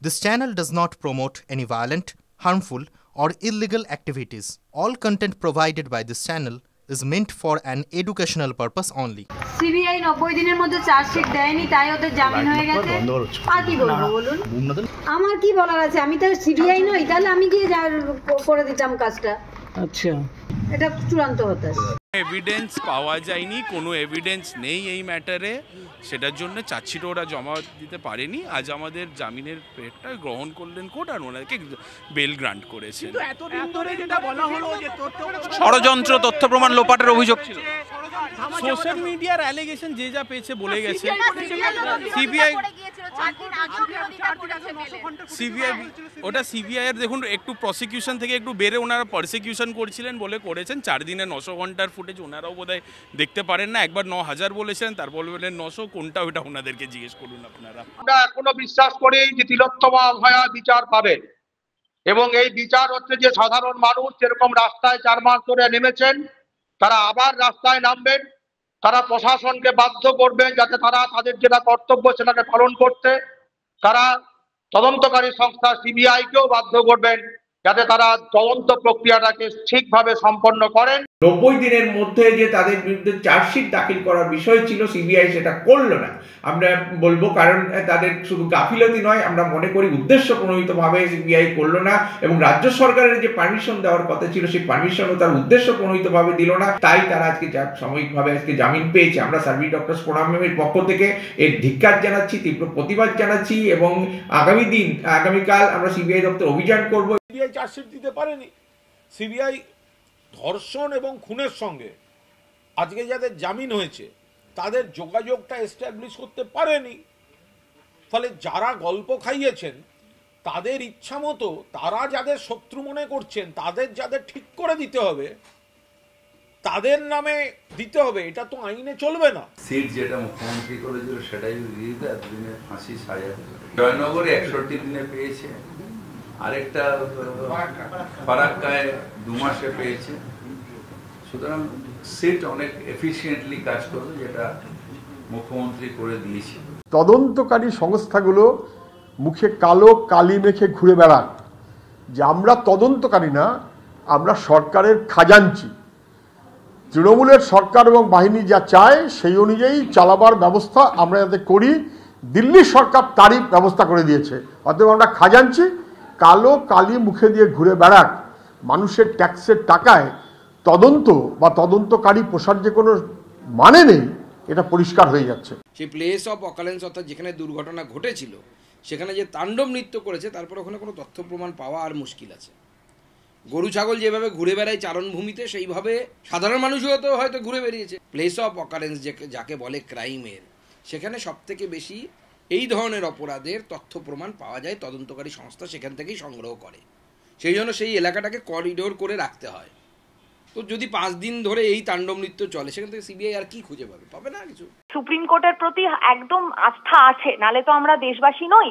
This channel does not promote any violent, harmful, or illegal activities. All content provided by this channel is meant for an educational purpose only. CBI 90 দিনের মধ্যে chargesheet দেয়নি, তাই ওদের জামিন হয়ে গেছে। আর কি বলবো বলুন? আমার কি বলার আছে? আমি তো সিবিআই নই, তাহলে আমি গিয়ে করে দিতাম কাজটা। আচ্ছা, এটা চূড়ান্ত হতো। এভিডেন্স পাওয়া যায়নি, কোনো এভিডেন্স নেই এই ম্যাটারে, সেটার জন্য চার্জশিট ওরা জমা দিতে পারেনি। আজ আমাদের জামিনের পেটটা গ্রহণ করলেন কোর্ট আর ওনাদেরকে বেল গ্রান্ট করেছেন। ষড়যন্ত্র, তথ্য প্রমাণ লোপাটের অভিযোগ ছিল। সোশ্যাল মিডিয়ার অ্যালিগেশন যে যা পেয়েছে বলে গেছে। সিবিআই এর দেখুন একটু প্রসিকিউশন থেকে একটু বেড়ে ওনারা প্রসিকিউশন করছিলেন বলে করেছেন। 4 দিনে 900 ঘন্টার ফুটেজ ওনারাও বোধহয় দেখতে পারেন না। একবার 9000 বলেছেন, তারপর বললেন 900, কোনটা ওটা ওনাদেরকে জিজ্ঞেস করুন আপনারা। আমরা এখনো বিশ্বাস করি যে তিলোত্তমা ভয়া বিচার পাবে, এবং এই বিচার হচ্ছে যে সাধারণ মানুষ যেরকম রাস্তায় 4 মাস ধরে নেমেছেন, তারা আবার রাস্তায় নামবেন। তারা প্রশাসনকে বাধ্য করবেন যাতে তারা তাদের যেটা কর্তব্য সেটাকে পালন করতে। তারা তদন্তকারী সংস্থা সিবিআইকেও বাধ্য করবেন যাতে তারা তদন্ত প্রক্রিয়াটাকে ঠিকভাবে সম্পন্ন করেন। 90 দিনের মধ্যে যে তাদের বিরুদ্ধে চার্জশিট দাখিল করার বিষয় ছিল, সিবিআই সেটা করলো না। আমরা বলবো কারণ তাদের শুধু গাফিলতি নয়, আমরা মনে করি উদ্দেশ্য প্রণোদিতভাবে সিবিআই করলো না, এবং রাজ্য সরকারের যে পারমিশন দেওয়ার কথা ছিল সেই পারমিশনও তার উদ্দেশ্য প্রণোদিতভাবে দিল না। তাই তারা আজকে সাময়িকভাবে আজকে জামিন পেয়েছে। আমরা সার্ভিস ডক্টরস ফোরামের পক্ষ থেকে এর ধিক্কার জানাচ্ছি, তীব্র প্রতিবাদ জানাচ্ছি, এবং আগামীকাল আমরা সিবিআই দপ্তর অভিযান করব। সিবিআই চার্জশিট দিতে পারেনি। সিবিআই ধর্ষণ এবং খুনের সঙ্গে আজকে যাদের জামিন হয়েছে তাদের যোগাযোগটা এস্টাবলিশ করতে পারেনি। ফলে যারা গল্প খাইয়েছেন তাদের ইচ্ছা মতো তারা যাদের শত্রু মনে করছেন তাদের যাদের ঠিক করে দিতে হবে তাদের নামে দিতে হবে, এটা তো আইনে চলবে না। সিট যেটা মুখ্যমন্ত্রী করেছিল সেটাই দিয়ে দেয়, এতদিনে ফাঁসি সাজা। জয়নগরে 61 দিনে পেয়েছে, আরেকটা ফারাক্কায় 2 মাসে পেয়েছে। সুতরাং সিট অনেক এফিসিয়েন্টলি কাজ করবে, যেটা মুখ্যমন্ত্রী করে দিয়েছে। তদন্তকারী সংস্থাগুলো মুখে কালো কালি মেখে ঘুরে বেড়ান যে আমরা তদন্তকারী না, আমরা সরকারের খাজাঞ্চি। তৃণমূলের সরকার এবং বাহিনী যা চায় সেই অনুযায়ী চালাবার ব্যবস্থা আমরা যাতে করি, দিল্লি সরকার তারই ব্যবস্থা করে দিয়েছে। অতএব আমরা খাজাঞ্চি, কালো কালি মুখে দিয়ে ঘুরে বেড়াক। মানুষের ট্যাক্সের টাকায় তদন্ত বা তদন্তকারী পোষার যে কোনো মানে নেই, এটা পরিষ্কার হয়ে যাচ্ছে। সেই প্লেস অফ অকারেন্স অর্থাৎ যেখানে দুর্ঘটনা ঘটেছিল সেখানে যে তাণ্ডব নৃত্য করেছে, তারপর ওখানে কোনো তথ্য প্রমাণ পাওয়া আর মুশকিল আছে। গরু ছাগল যেভাবে ঘুরে বেড়ায় চারণভূমিতে, সেইভাবে সাধারণ মানুষও তো হয়তো ঘুরে বেরিয়েছে। প্লেস অফ অকারেন্স যাকে বলে ক্রাইমের, সেখানে সবথেকে বেশি এই ধরনের অপরাধের তথ্য প্রমাণ পাওয়া যায়, তদন্তকারী সংস্থা সেখান থেকেই সংগ্রহ করে। সেই জন্য সেই এলাকাটাকে করিডোর করে রাখতে হয়। তো যদি 5 দিন ধরে এই তাণ্ডব নৃত্য চলে, সেখান থেকে সিবিআই আর কি খুঁজে পাবে না কিছু। সুপ্রিম কোর্টের প্রতি একদম আস্থা আছে, নালে তো আমরা দেশবাসী নই।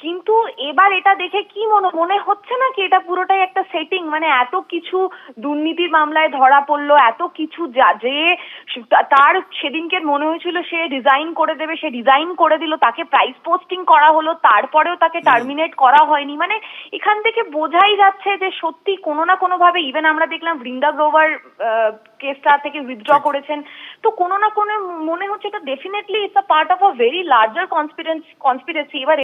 কিন্তু এবার এটা দেখে কি মনে হচ্ছে না কি এটা পুরোটাই একটা সেটিং, মানে এত কিছু দুর্নীতির মামলায় ধরা পড়লো, এত কিছু যে তার সেদিনকে মনে হয়েছিল সে রিজাইন করে দেবে, সে রিজাইন করে দিল, তাকে প্রাইস পোস্টিং করা হলো, তারপরেও তাকে টার্মিনেট করা হয়নি। মানে এখান থেকে বোঝাই যাচ্ছে যে সত্যি কোনো না কোনো ভাবে, ইভেন আমরা দেখলাম বৃন্দা গ্রোভার কেসটা থেকে উইথড্র করেছেন, তো কোনো না কোনো মনে হচ্ছে এটা definitely it's a part of a very larger conspiracy. এবার